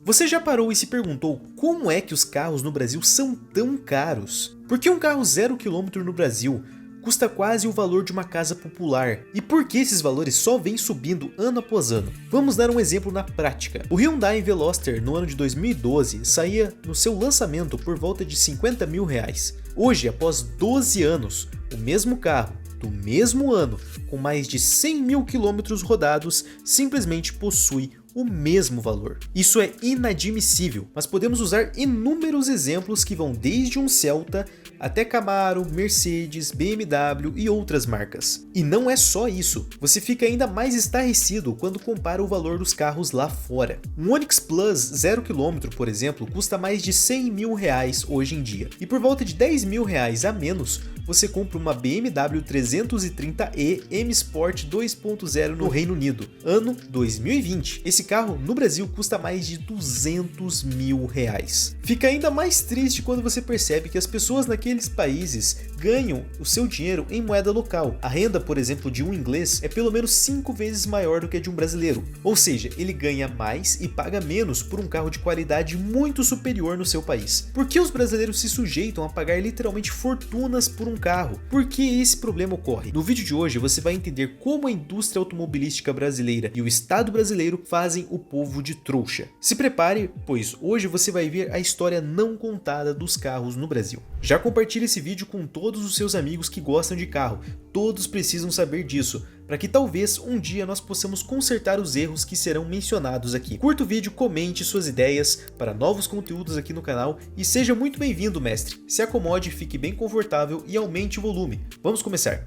Você já parou e se perguntou como é que os carros no Brasil são tão caros? Por que um carro 0 km no Brasil custa quase o valor de uma casa popular? E por que esses valores só vêm subindo ano após ano? Vamos dar um exemplo na prática. O Hyundai Veloster no ano de 2012 saía no seu lançamento por volta de 50 mil reais. Hoje, após 12 anos, o mesmo carro do mesmo ano, com mais de 100 mil quilômetros rodados, simplesmente possui o mesmo valor. Isso é inadmissível, mas podemos usar inúmeros exemplos que vão desde um Celta até Camaro, Mercedes, BMW e outras marcas. E não é só isso, você fica ainda mais estarrecido quando compara o valor dos carros lá fora. Um Onix Plus 0 km, por exemplo, custa mais de 100 mil reais hoje em dia. E por volta de 10 mil reais a menos, você compra uma BMW 330e M Sport 2.0 no Reino Unido, ano 2020. Esse carro no Brasil custa mais de 200 mil reais. Fica ainda mais triste quando você percebe que as pessoas naqueles países ganham o seu dinheiro em moeda local. A renda, por exemplo, de um inglês é pelo menos 5 vezes maior do que a de um brasileiro. Ou seja, ele ganha mais e paga menos por um carro de qualidade muito superior no seu país. Por que os brasileiros se sujeitam a pagar literalmente fortunas por um carro? Por que esse problema ocorre? No vídeo de hoje você vai entender como a indústria automobilística brasileira e o Estado brasileiro fazem o povo de trouxa. Se prepare, pois hoje você vai ver a história não contada dos carros no Brasil. Já compartilhe esse vídeo com todos os seus amigos que gostam de carro. Todos precisam saber disso, para que talvez um dia nós possamos consertar os erros que serão mencionados aqui. Curta o vídeo, comente suas ideias para novos conteúdos aqui no canal e seja muito bem-vindo, mestre. Se acomode, fique bem confortável e aumente o volume. Vamos começar.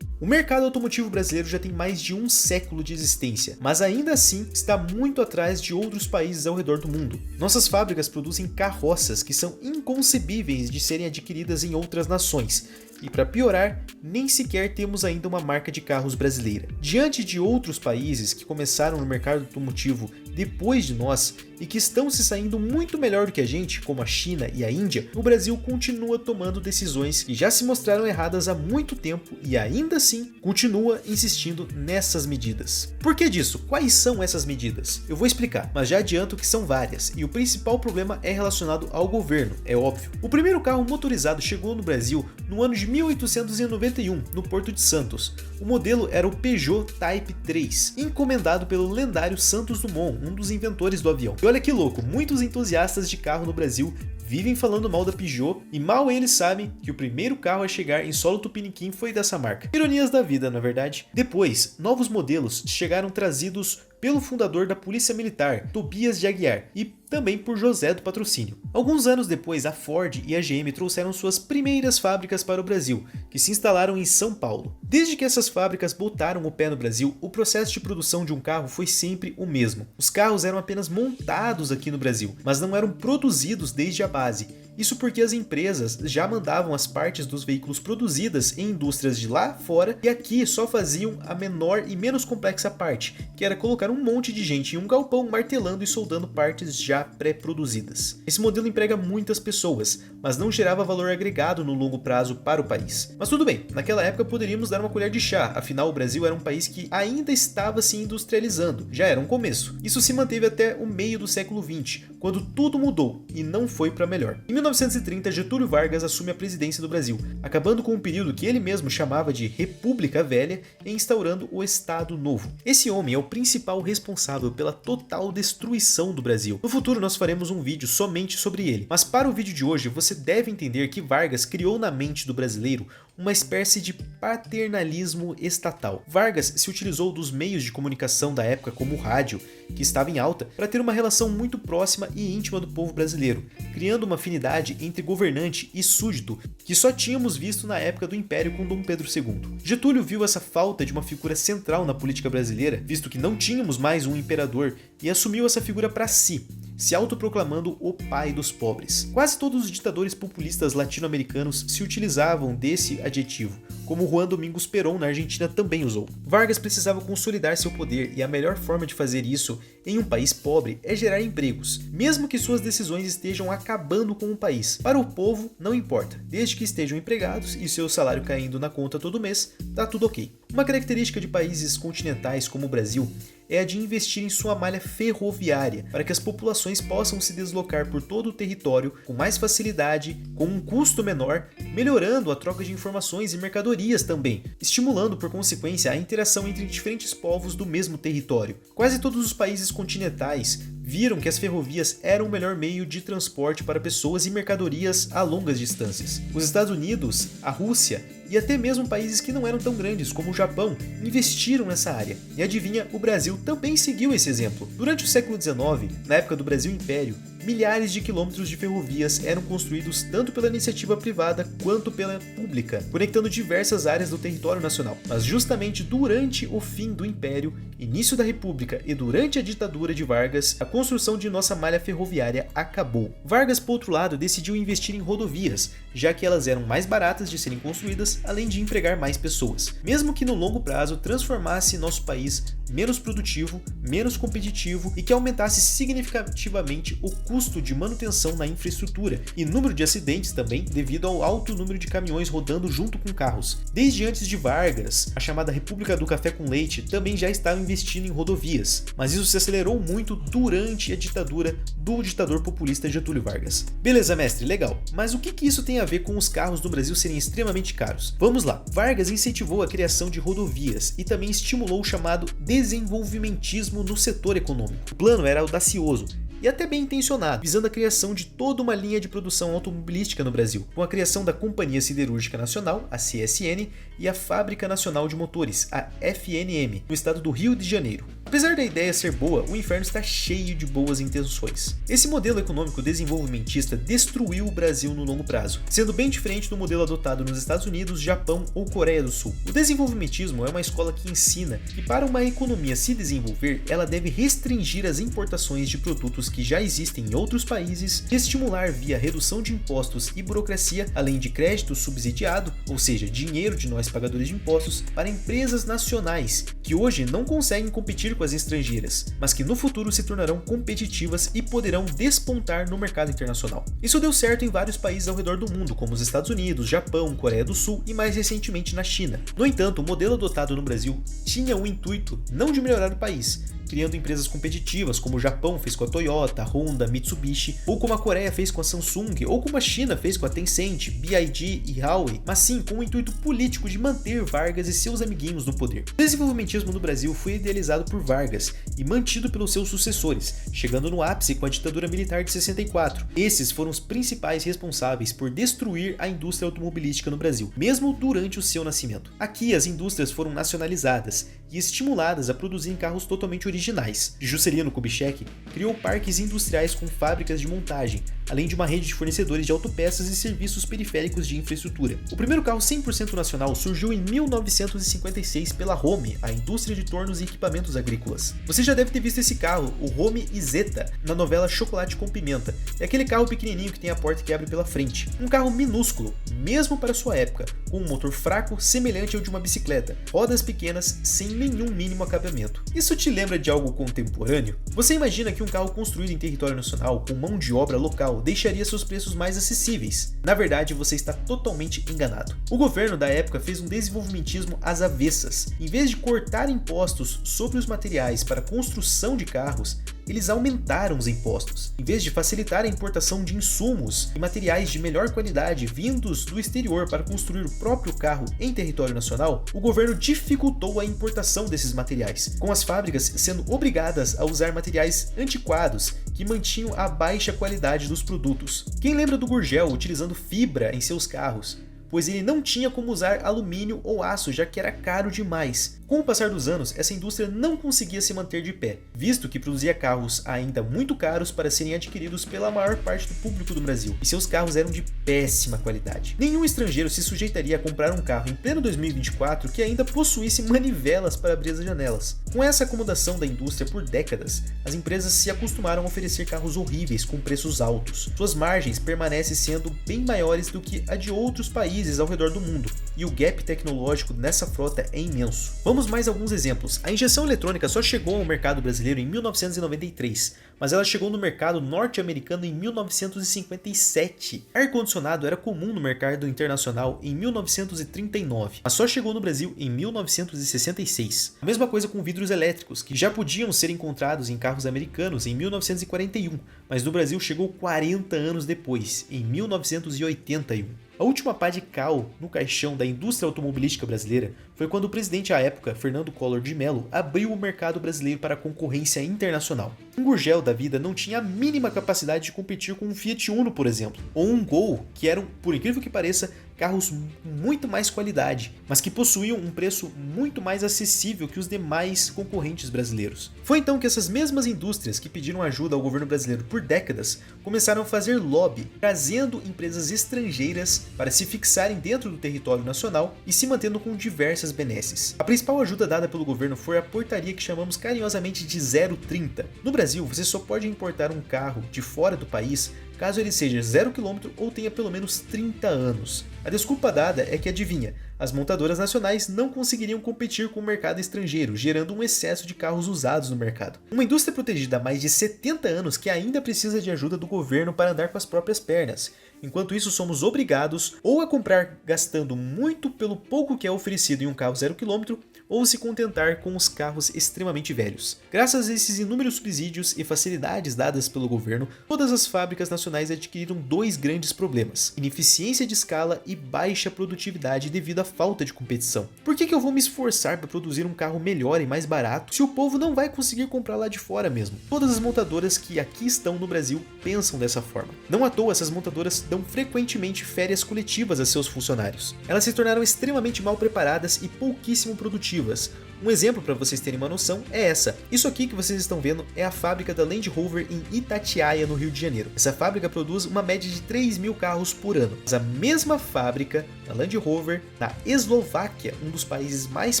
O mercado automotivo brasileiro já tem mais de um século de existência, mas ainda assim está muito atrás de outros países ao redor do mundo. Nossas fábricas produzem carroças que são inconcebíveis de serem adquiridas em outras nações. E para piorar, nem sequer temos ainda uma marca de carros brasileira. Diante de outros países que começaram no mercado automotivo depois de nós e que estão se saindo muito melhor do que a gente, como a China e a Índia, o Brasil continua tomando decisões que já se mostraram erradas há muito tempo e ainda assim continua insistindo nessas medidas. Por que disso? Quais são essas medidas? Eu vou explicar, mas já adianto que são várias e o principal problema é relacionado ao governo, é óbvio. O primeiro carro motorizado chegou no Brasil no ano de 1891, no Porto de Santos. O modelo era o Peugeot Type 3, encomendado pelo lendário Santos Dumont, um dos inventores do avião. E olha que louco, muitos entusiastas de carro no Brasil vivem falando mal da Peugeot e mal eles sabem que o primeiro carro a chegar em solo tupiniquim foi dessa marca. Ironias da vida, na verdade. Depois, novos modelos chegaram trazidos pelo fundador da Polícia Militar, Tobias de Aguiar, e também por José do Patrocínio. Alguns anos depois, a Ford e a GM trouxeram suas primeiras fábricas para o Brasil, que se instalaram em São Paulo. Desde que essas fábricas botaram o pé no Brasil, o processo de produção de um carro foi sempre o mesmo. Os carros eram apenas montados aqui no Brasil, mas não eram produzidos desde a base. Isso porque as empresas já mandavam as partes dos veículos produzidas em indústrias de lá fora e aqui só faziam a menor e menos complexa parte, que era colocar um monte de gente em um galpão martelando e soldando partes já pré-produzidas. Esse modelo emprega muitas pessoas, mas não gerava valor agregado no longo prazo para o país. Mas tudo bem, naquela época poderíamos dar uma colher de chá, afinal o Brasil era um país que ainda estava se industrializando, já era um começo. Isso se manteve até o meio do século XX, quando tudo mudou e não foi para melhor. Em 1930, Getúlio Vargas assume a presidência do Brasil, acabando com um período que ele mesmo chamava de República Velha e instaurando o Estado Novo. Esse homem é o principal responsável pela total destruição do Brasil. No futuro nós faremos um vídeo somente sobre ele, mas para o vídeo de hoje você deve entender que Vargas criou na mente do brasileiro uma espécie de paternalismo estatal. Vargas se utilizou dos meios de comunicação da época, como o rádio, que estava em alta, para ter uma relação muito próxima e íntima do povo brasileiro, criando uma afinidade entre governante e súdito que só tínhamos visto na época do Império com Dom Pedro II. Getúlio viu essa falta de uma figura central na política brasileira, visto que não tínhamos mais um imperador, e assumiu essa figura para si, se autoproclamando o pai dos pobres. Quase todos os ditadores populistas latino-americanos se utilizavam desse adjetivo, como Juan Domingos Perón na Argentina também usou. Vargas precisava consolidar seu poder e a melhor forma de fazer isso em um país pobre é gerar empregos, mesmo que suas decisões estejam acabando com o país. Para o povo, não importa, desde que estejam empregados e seu salário caindo na conta todo mês, tá tudo ok. Uma característica de países continentais como o Brasil é a de investir em sua malha ferroviária, para que as populações possam se deslocar por todo o território com mais facilidade, com um custo menor, melhorando a troca de informações e mercadorias também, estimulando por consequência a interação entre diferentes povos do mesmo território. Quase todos os países continentais viram que as ferrovias eram o melhor meio de transporte para pessoas e mercadorias a longas distâncias. Os Estados Unidos, a Rússia e até mesmo países que não eram tão grandes como o Japão investiram nessa área. E adivinha, o Brasil também seguiu esse exemplo. Durante o século XIX, na época do Brasil Império, milhares de quilômetros de ferrovias eram construídos tanto pela iniciativa privada quanto pela pública, conectando diversas áreas do território nacional. Mas justamente durante o fim do Império, início da República e durante a ditadura de Vargas, a construção de nossa malha ferroviária acabou. Vargas, por outro lado, decidiu investir em rodovias, já que elas eram mais baratas de serem construídas, além de empregar mais pessoas, mesmo que no longo prazo transformasse nosso país menos produtivo, menos competitivo e que aumentasse significativamente o custo de manutenção na infraestrutura e número de acidentes também devido ao alto número de caminhões rodando junto com carros. Desde antes de Vargas, a chamada República do Café com Leite também já estava investindo em rodovias, mas isso se acelerou muito durante a ditadura do ditador populista Getúlio Vargas. Beleza, mestre, legal, mas o que isso tem a ver com os carros no Brasil serem extremamente caros? Vamos lá, Vargas incentivou a criação de rodovias e também estimulou o chamado desenvolvimentismo no setor econômico. O plano era audacioso e até bem intencionado, visando a criação de toda uma linha de produção automobilística no Brasil, com a criação da Companhia Siderúrgica Nacional, a CSN, e a Fábrica Nacional de Motores, a FNM, no estado do Rio de Janeiro. Apesar da ideia ser boa, o inferno está cheio de boas intenções. Esse modelo econômico desenvolvimentista destruiu o Brasil no longo prazo, sendo bem diferente do modelo adotado nos Estados Unidos, Japão ou Coreia do Sul. O desenvolvimentismo é uma escola que ensina que para uma economia se desenvolver, ela deve restringir as importações de produtos que já existem em outros países, estimular via redução de impostos e burocracia, além de crédito subsidiado, ou seja, dinheiro de nós pagadores de impostos, para empresas nacionais, que hoje não conseguem competir com as estrangeiras, mas que no futuro se tornarão competitivas e poderão despontar no mercado internacional. Isso deu certo em vários países ao redor do mundo, como os Estados Unidos, Japão, Coreia do Sul e mais recentemente na China. No entanto, o modelo adotado no Brasil tinha o intuito não de melhorar o país, criando empresas competitivas, como o Japão fez com a Toyota, Honda, Mitsubishi, ou como a Coreia fez com a Samsung, ou como a China fez com a Tencent, BYD e Huawei, mas sim com o intuito político de manter Vargas e seus amiguinhos no poder. O desenvolvimentismo no Brasil foi idealizado por Vargas e mantido pelos seus sucessores, chegando no ápice com a ditadura militar de 64. Esses foram os principais responsáveis por destruir a indústria automobilística no Brasil, mesmo durante o seu nascimento. Aqui as indústrias foram nacionalizadas e estimuladas a produzir carros totalmente originais. Juscelino Kubitschek criou parques industriais com fábricas de montagem, além de uma rede de fornecedores de autopeças e serviços periféricos de infraestrutura. O primeiro carro 100% nacional surgiu em 1956 pela Home, a indústria de tornos e equipamentos agrícolas. Você já deve ter visto esse carro, o Home Isetta, na novela Chocolate com Pimenta. É aquele carro pequenininho que tem a porta que abre pela frente. Um carro minúsculo, mesmo para sua época, com um motor fraco semelhante ao de uma bicicleta, rodas pequenas sem nenhum mínimo acabamento. Isso te lembra de algo contemporâneo? Você imagina que um carro construído em território nacional com mão de obra local deixaria seus preços mais acessíveis? Na verdade, você está totalmente enganado. O governo da época fez um desenvolvimentismo às avessas. Em vez de cortar impostos sobre os materiais para a construção de carros, eles aumentaram os impostos. Em vez de facilitar a importação de insumos e materiais de melhor qualidade vindos do exterior para construir o próprio carro em território nacional, o governo dificultou a importação desses materiais, com as fábricas sendo obrigadas a usar materiais antiquados que mantinham a baixa qualidade dos produtos. Quem lembra do Gurgel utilizando fibra em seus carros? Pois ele não tinha como usar alumínio ou aço, já que era caro demais. Com o passar dos anos, essa indústria não conseguia se manter de pé, visto que produzia carros ainda muito caros para serem adquiridos pela maior parte do público do Brasil, e seus carros eram de péssima qualidade. Nenhum estrangeiro se sujeitaria a comprar um carro em pleno 2024 que ainda possuísse manivelas para abrir as janelas. Com essa acomodação da indústria por décadas, as empresas se acostumaram a oferecer carros horríveis com preços altos. Suas margens permanecem sendo bem maiores do que a de outros países ao redor do mundo, e o gap tecnológico nessa frota é imenso. Vamos mais alguns exemplos. A injeção eletrônica só chegou ao mercado brasileiro em 1993, mas ela chegou no mercado norte-americano em 1957. Ar-condicionado era comum no mercado internacional em 1939, mas só chegou no Brasil em 1966. A mesma coisa com vidros elétricos, que já podiam ser encontrados em carros americanos em 1941, mas no Brasil chegou 40 anos depois, em 1981. A última pá de cal no caixão da indústria automobilística brasileira foi quando o presidente à época, Fernando Collor de Mello, abriu o mercado brasileiro para a concorrência internacional. Um Gurgel da vida não tinha a mínima capacidade de competir com um Fiat Uno, por exemplo, ou um Gol, que eram, por incrível que pareça, carros com muito mais qualidade, mas que possuíam um preço muito mais acessível que os demais concorrentes brasileiros. Foi então que essas mesmas indústrias que pediram ajuda ao governo brasileiro por décadas começaram a fazer lobby, trazendo empresas estrangeiras para se fixarem dentro do território nacional e se mantendo com diversas benesses. A principal ajuda dada pelo governo foi a portaria que chamamos carinhosamente de 030. No Brasil, você só pode importar um carro de fora do país caso ele seja 0 km ou tenha pelo menos 30 anos. A desculpa dada é que, adivinha, as montadoras nacionais não conseguiriam competir com o mercado estrangeiro, gerando um excesso de carros usados no mercado. Uma indústria protegida há mais de 70 anos que ainda precisa de ajuda do governo para andar com as próprias pernas. Enquanto isso, somos obrigados ou a comprar gastando muito pelo pouco que é oferecido em um carro 0 km, ou se contentar com os carros extremamente velhos. Graças a esses inúmeros subsídios e facilidades dadas pelo governo, todas as fábricas nacionais adquiriram dois grandes problemas: ineficiência de escala e baixa produtividade devido à falta de competição. Por que eu vou me esforçar para produzir um carro melhor e mais barato se o povo não vai conseguir comprar lá de fora mesmo? Todas as montadoras que aqui estão no Brasil pensam dessa forma. Não à toa, essas montadoras dão frequentemente férias coletivas a seus funcionários. Elas se tornaram extremamente mal preparadas e pouquíssimo produtivas. Um exemplo para vocês terem uma noção é essa. Isso aqui que vocês estão vendo é a fábrica da Land Rover em Itatiaia, no Rio de Janeiro. Essa fábrica produz uma média de 3.000 carros por ano. Mas a mesma fábrica da Land Rover, na Eslováquia, um dos países mais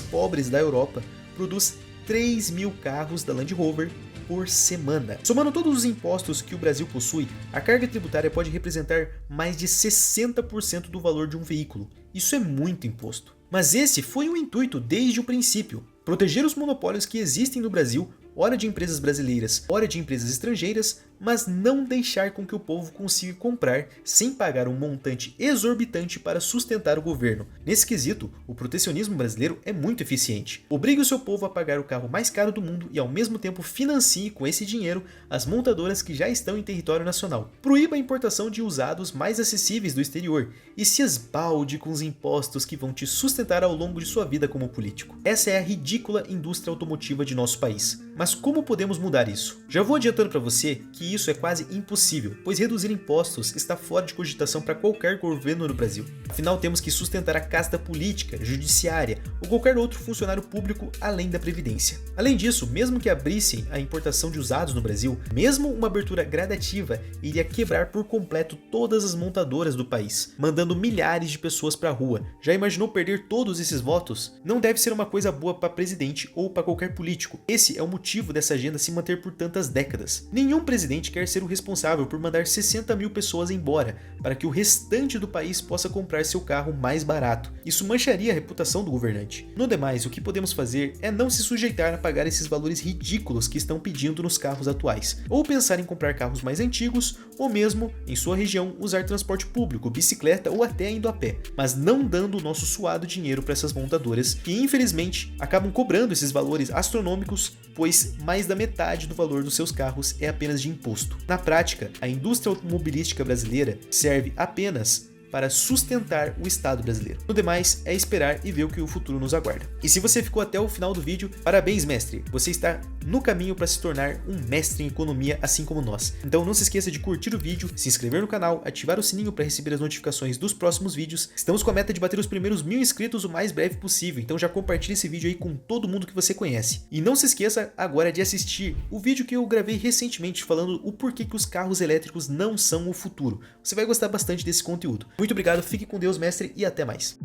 pobres da Europa, produz 3.000 carros da Land Rover por semana. Somando todos os impostos que o Brasil possui, a carga tributária pode representar mais de 60% do valor de um veículo. Isso é muito imposto. Mas esse foi o intuito desde o princípio: proteger os monopólios que existem no Brasil, ora de empresas brasileiras, ora de empresas estrangeiras, mas não deixar com que o povo consiga comprar sem pagar um montante exorbitante para sustentar o governo. Nesse quesito, o protecionismo brasileiro é muito eficiente. Obrigue o seu povo a pagar o carro mais caro do mundo e ao mesmo tempo financie com esse dinheiro as montadoras que já estão em território nacional. Proíba a importação de usados mais acessíveis do exterior e se esbalde com os impostos que vão te sustentar ao longo de sua vida como político. Essa é a ridícula indústria automotiva de nosso país. Mas como podemos mudar isso? Já vou adiantando para você que isso é quase impossível, pois reduzir impostos está fora de cogitação para qualquer governo no Brasil. Afinal, temos que sustentar a casta política, judiciária ou qualquer outro funcionário público além da Previdência. Além disso, mesmo que abrissem a importação de usados no Brasil, mesmo uma abertura gradativa iria quebrar por completo todas as montadoras do país, mandando milhares de pessoas para a rua. Já imaginou perder todos esses votos? Não deve ser uma coisa boa para presidente ou para qualquer político. Esse é o motivo dessa agenda se manter por tantas décadas. Nenhum presidente quer ser o responsável por mandar 60.000 pessoas embora para que o restante do país possa comprar seu carro mais barato. Isso mancharia a reputação do governante. No demais, o que podemos fazer é não se sujeitar a pagar esses valores ridículos que estão pedindo nos carros atuais, ou pensar em comprar carros mais antigos, ou mesmo, em sua região, usar transporte público, bicicleta ou até indo a pé, mas não dando o nosso suado dinheiro para essas montadoras que, infelizmente, acabam cobrando esses valores astronômicos, pois mais da metade do valor dos seus carros é apenas de imposto. Na prática, a indústria automobilística brasileira serve apenas para sustentar o Estado brasileiro. No demais, é esperar e ver o que o futuro nos aguarda. E se você ficou até o final do vídeo, parabéns, mestre! Você está no caminho para se tornar um mestre em economia assim como nós. Então não se esqueça de curtir o vídeo, se inscrever no canal, ativar o sininho para receber as notificações dos próximos vídeos. Estamos com a meta de bater os primeiros 1.000 inscritos o mais breve possível, então já compartilhe esse vídeo aí com todo mundo que você conhece. E não se esqueça agora de assistir o vídeo que eu gravei recentemente falando o porquê que os carros elétricos não são o futuro. Você vai gostar bastante desse conteúdo. Muito obrigado, fique com Deus, mestre, e até mais.